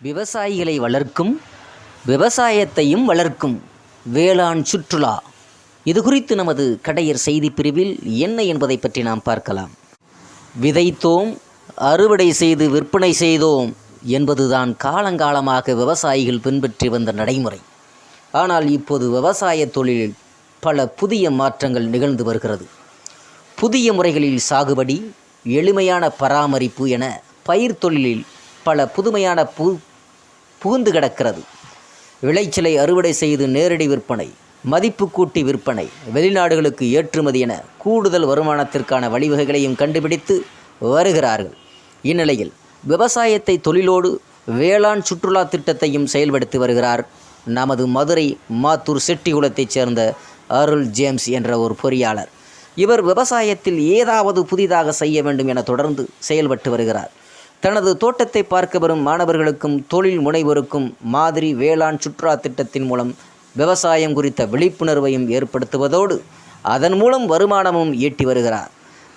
விவசாயிகளை வளர்க்கும், விவசாயத்தையும் வளர்க்கும் வேளாண் சுற்றுலா. இது குறித்து நமது கடையர் செய்தி பிரிவில் என்ன என்பதை பற்றி நாம் பார்க்கலாம். விதைத்தோம், அறுவடை செய்து விற்பனை செய்தோம் என்பதுதான் காலங்காலமாக விவசாயிகள் பின்பற்றி வந்த நடைமுறை. ஆனால் இப்போது விவசாய தொழிலில் பல புதிய மாற்றங்கள் நிகழ்ந்து வருகிறது. புதிய முறைகளில் சாகுபடி, எளிமையான பராமரிப்பு என பயிர் தொழிலில் பல புதுமையான புகுந்து கிடக்கிறது. விளைச்சலை அறுவடை செய்து நேரடி விற்பனை, மதிப்பு கூட்டி விற்பனை, வெளிநாடுகளுக்கு ஏற்றுமதி என கூடுதல் வருமானத்திற்கான வழிவகைகளையும் கண்டுபிடித்து வருகிறார்கள். இந்நிலையில் விவசாயத்தை தொழிலோடு வேளாண் சுற்றுலா திட்டத்தையும் செயல்படுத்தி வருகிறார் நமது மதுரை மாத்தூர் செட்டிகுளத்தைச் சேர்ந்த அருள் ஜேம்ஸ் என்ற ஒரு பொறியாளர். இவர் விவசாயத்தில் ஏதாவது புதிதாக செய்ய வேண்டும் என தொடர்ந்து செயல்பட்டு வருகிறார். தனது தோட்டத்தை பார்க்க வரும் மாணவர்களுக்கும் தொழில் முனைவோருக்கும் மாதிரி வேளாண் சுற்றுலா திட்டத்தின் மூலம் விவசாயம் குறித்த விழிப்புணர்வையும் ஏற்படுத்துவதோடு அதன் மூலம் வருமானமும் ஈட்டி வருகிறார்.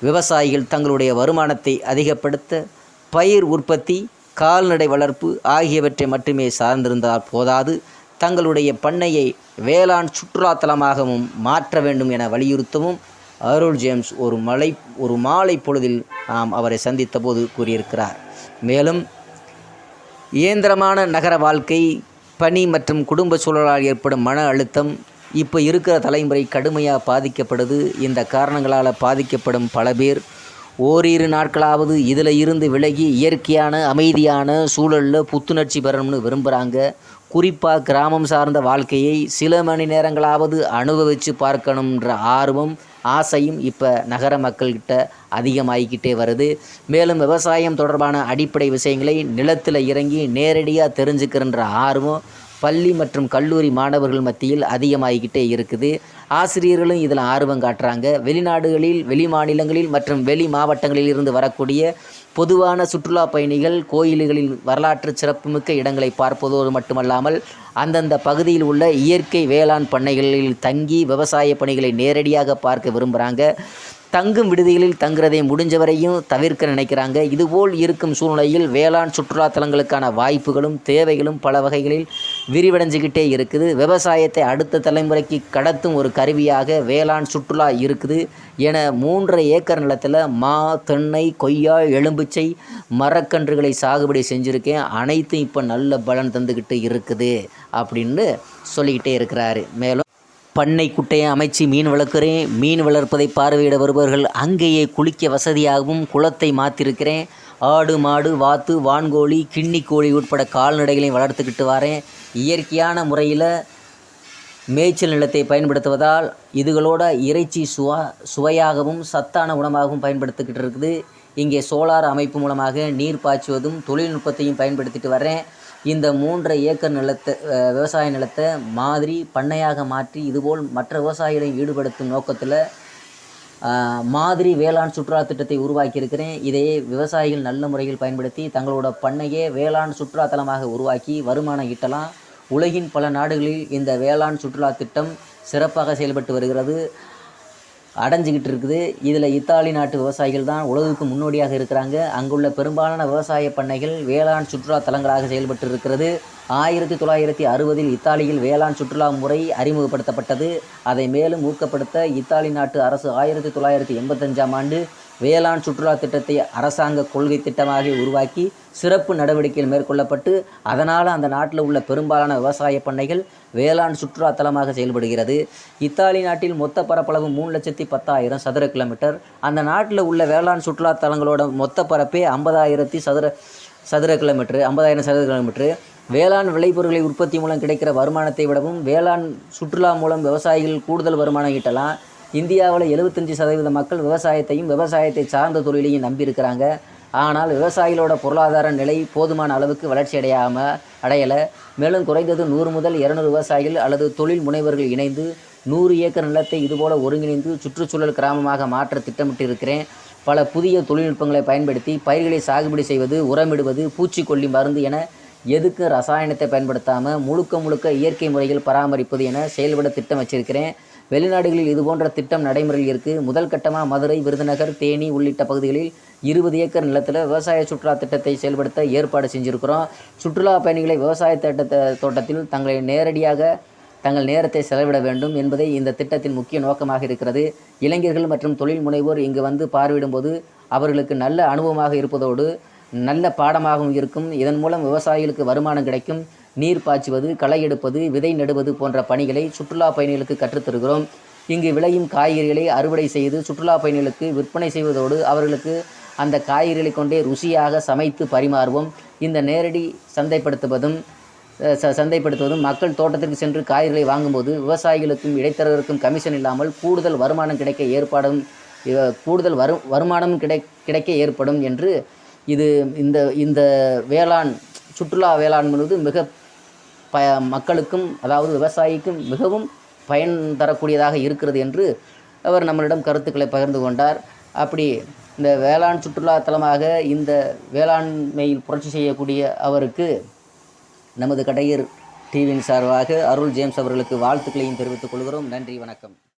விவசாயிகள் தங்களுடைய வருமானத்தை அதிகப்படுத்த பயிர் உற்பத்தி, கால்நடை வளர்ப்பு ஆகியவற்றை மட்டுமே சார்ந்திருந்தால் போதாது, தங்களுடைய பண்ணையை வேளாண் சுற்றுலா தலமாகவும் மாற்ற வேண்டும் என வலியுறுத்தவும் அருள் ஜேம்ஸ் ஒரு மாலை பொழுதில் நாம் அவரை சந்தித்த போது கூறியிருக்கிறார். மேலும் இயந்திரமான நகர வாழ்க்கை, பணி மற்றும் குடும்ப சூழலால் ஏற்படும் மன அழுத்தம் இப்போ இருக்கிற தலைமுறை கடுமையாக பாதிக்கப்படுது. இந்த காரணங்களால் பாதிக்கப்படும் பல பேர் ஓரிரு நாட்களாவது இதில் இருந்து விலகி இயற்கையான அமைதியான சூழலில் புத்துணர்ச்சி பெறணும்னு விரும்புகிறாங்க. குறிப்பாக கிராமம் சார்ந்த வாழ்க்கையை சில மணி நேரங்களாவது அனுபவித்து பார்க்கணுன்ற ஆர்வம், ஆசையும் இப்போ நகர மக்கள்கிட்ட அதிகமாகிக்கிட்டே வருது. மேலும் விவசாயம் தொடர்பான அடிப்படை விஷயங்களை நிலத்தில் இறங்கி நேரடியாக தெரிஞ்சுக்கிறன்ற ஆர்வம் பள்ளி மற்றும் கல்லூரி மாணவர்கள் மத்தியில் அதிகமாகிக்கிட்டே இருக்குது. ஆசிரியர்களும் இதில் ஆர்வம் காட்டுறாங்க. வெளிநாடுகளில், வெளி மாநிலங்களில் மற்றும் வெளி மாவட்டங்களில் இருந்து வரக்கூடிய பொதுவான சுற்றுலா பயணிகள் கோயில்களில் வரலாற்று சிறப்புமிக்க இடங்களை பார்ப்பதோடு மட்டுமல்லாமல் அந்தந்த பகுதியில் உள்ள இயற்கை வேளாண் பண்ணைகளில் தங்கி விவசாய பணிகளை நேரடியாக பார்க்க விரும்புகிறாங்க. தங்கும் விடுதிகளில் தங்குறதை முடிஞ்சவரையும் தவிர்க்க நினைக்கிறாங்க. இதுபோல் இருக்கும் சூழ்நிலையில் வேளாண் சுற்றுலா தலங்களுக்கான வாய்ப்புகளும் தேவைகளும் பல வகைகளில் விரிவடைஞ்சிக்கிட்டே இருக்குது. விவசாயத்தை அடுத்த தலைமுறைக்கு கடத்தும் ஒரு கருவியாக வேளாண் சுற்றுலா இருக்குது என 3.5 ஏக்கர் நிலத்தில் மா, தென்னை, கொய்யா, எலும்பிச்சை மரக்கன்றுகளை சாகுபடி செஞ்சுருக்கேன். அனைத்தும் இப்போ நல்ல பலன் தந்துக்கிட்டு இருக்குது அப்படின்னு சொல்லிக்கிட்டே இருக்கிறாரு. மேலும் பண்ணை குட்டையை அமைச்சு மீன் வளர்க்குறேன். மீன் வளர்ப்பதை பார்வையிட வருபவர்கள் அங்கேயே குளிக்க வசதியாகவும் குளத்தை மாற்றிருக்கிறேன். ஆடு, மாடு, வாத்து, வான்கோழி, கிண்ணி கோழி உட்பட கால்நடைகளையும் வளர்த்துக்கிட்டு வரேன். இயற்கையான முறையில் மேய்ச்சல் நிலத்தை பயன்படுத்துவதால் இதுகளோட இறைச்சி சுவையாகவும் சத்தான உணவாகவும் பயன்படுத்திக்கிட்டு இருக்குது. இங்கே சோலார் அமைப்பு மூலமாக நீர் பாய்ச்சுவதும் தொழில்நுட்பத்தையும் பயன்படுத்திட்டு வரேன். இந்த 3.5 ஏக்கர் நிலத்தை, விவசாய நிலத்தை மாதிரி பண்ணையாக மாற்றி இதுபோல் மற்ற விவசாயிகளையும் ஈடுபடுத்தும் நோக்கத்தில் மாதிரி வேளாண் சுற்றுலா திட்டத்தை உருவாக்கியிருக்கிறேன். இதையே விவசாயிகள் நல்ல முறையில் பயன்படுத்தி தங்களோட பண்ணையே வேளாண் சுற்றுலா தலமாக உருவாக்கி வருமானம் ஈட்டலாம். உலகின் பல நாடுகளில் இந்த வேளாண் சுற்றுலா திட்டம் சிறப்பாக செயல்பட்டு வருகிறது, அடைஞ்சிக்கிட்டு இருக்குது. இதில் இத்தாலி நாட்டு விவசாயிகள் தான் உலகுக்கு முன்னோடியாக இருக்கிறாங்க. அங்குள்ள பெரும்பாலான விவசாய பண்ணைகள் வேளாண் சுற்றுலா தலங்களாக செயல்பட்டு இருக்கிறது. 1960 இத்தாலியில் வேளாண் சுற்றுலா முறை அறிமுகப்படுத்தப்பட்டது. அதை மேலும் ஊக்கப்படுத்த இத்தாலி நாட்டு அரசு 1985ஆம் ஆண்டு வேளாண் சுற்றுலா திட்டத்தை அரசாங்க கொள்கை திட்டமாக உருவாக்கி சிறப்பு நடவடிக்கைகள் மேற்கொள்ளப்பட்டு அதனால் அந்த நாட்டில் உள்ள பெரும்பாலான விவசாய பண்ணைகள் வேளாண் சுற்றுலா தலமாக செயல்படுகிறது. இத்தாலி நாட்டில் மொத்த பரப்பளவு 3,10,000 சதுர கிலோமீட்டர். அந்த நாட்டில் உள்ள வேளாண் சுற்றுலா தலங்களோட மொத்த பரப்பே 50,000 சதுர கிலோமீட்டர். வேளாண் விளைபொருட்களை உற்பத்தி மூலம் கிடைக்கிற வருமானத்தை விடவும் வேளாண் சுற்றுலா மூலம் விவசாயிகள் கூடுதல் வருமானம் ஈட்டலாம். இந்தியாவில் 75% மக்கள் விவசாயத்தை சார்ந்த தொழிலையும் நம்பியிருக்கிறாங்க. ஆனால் விவசாயிகளோட பொருளாதார நிலை போதுமான அளவுக்கு வளர்ச்சி அடையலை. மேலும் குறைந்தது 100 முதல் 200 விவசாயிகள் அல்லது தொழில் முனைவர்கள் இணைந்து 100 ஏக்கர் நிலத்தை இதுபோல் ஒருங்கிணைந்து சுற்றுச்சூழல் கிராமமாக மாற்ற திட்டமிட்டு இருக்கிறேன். பல புதிய தொழில்நுட்பங்களை பயன்படுத்தி பயிர்களை சாகுபடி செய்வது, உரமிடுவது, பூச்சிக்கொல்லி மருந்து என எதுக்கு ரசாயனத்தை பயன்படுத்தாமல் முழுக்க இயற்கை முறையில் பராமரிப்பது என செயல்பட திட்டம் வச்சிருக்கிறேன். வெளிநாடுகளில் இதுபோன்ற திட்டம் நடைமுறையில் இருக்குது. முதல் கட்டமாக மதுரை, விருதுநகர், தேனி உள்ளிட்ட பகுதிகளில் 20 ஏக்கர் நிலத்தில் விவசாய சுற்றுலா திட்டத்தை செயல்படுத்த ஏற்பாடு செஞ்சுருக்கிறோம். சுற்றுலா பயணிகளை விவசாய தோட்டத்தில் தங்கள் நேரத்தை செலவிட வேண்டும் என்பதே இந்த திட்டத்தின் முக்கிய நோக்கமாக இருக்கிறது. இளைஞர்கள் மற்றும் தொழில் முனைவோர் இங்கு வந்து பார்வையிடும்போது அவர்களுக்கு நல்ல அனுபவமாக இருப்பதோடு நல்ல பாடமாகவும் இருக்கும். இதன் மூலம் விவசாயிகளுக்கு வருமானம் கிடைக்கும். நீர் பாய்ச்சுவது, களை எடுப்பது, விதை நடுவது போன்ற பணிகளை சுற்றுலா பயணிகளுக்கு கற்றுத்தருகிறோம். இங்கு விளையும் காய்கறிகளை அறுவடை செய்து சுற்றுலா பயணிகளுக்கு விற்பனை செய்வதோடு அவர்களுக்கு அந்த காய்கறிகளை கொண்டே ருசியாக சமைத்து பரிமாறுவோம். இந்த நேரடி சந்தைப்படுத்துவதும் மக்கள் தோட்டத்திற்கு சென்று காய்கறிகளை வாங்கும்போது விவசாயிகளுக்கும் இடைத்தரகருக்கும் கமிஷன் இல்லாமல் கூடுதல் வருமானம் கிடைக்க ஏற்படும் என்று இந்த வேளாண் சுற்றுலா வேளாண் என்பது மிக மக்களுக்கும் அதாவது விவசாயிக்கும் மிகவும் பயன் தரக்கூடியதாக இருக்கிறது என்று அவர் நம்மளிடம் கருத்துக்களை பகிர்ந்து கொண்டார். அப்படி இந்த வேளாண் சுற்றுலா தலமாக இந்த வேளாண்மையில் புரட்சி செய்யக்கூடிய அவருக்கு நமது கடையர் டிவியின் சார்பாக அருள் ஜேம்ஸ் அவர்களுக்கு வாழ்த்துக்களையும் தெரிவித்துக் கொள்கிறோம். நன்றி, வணக்கம்.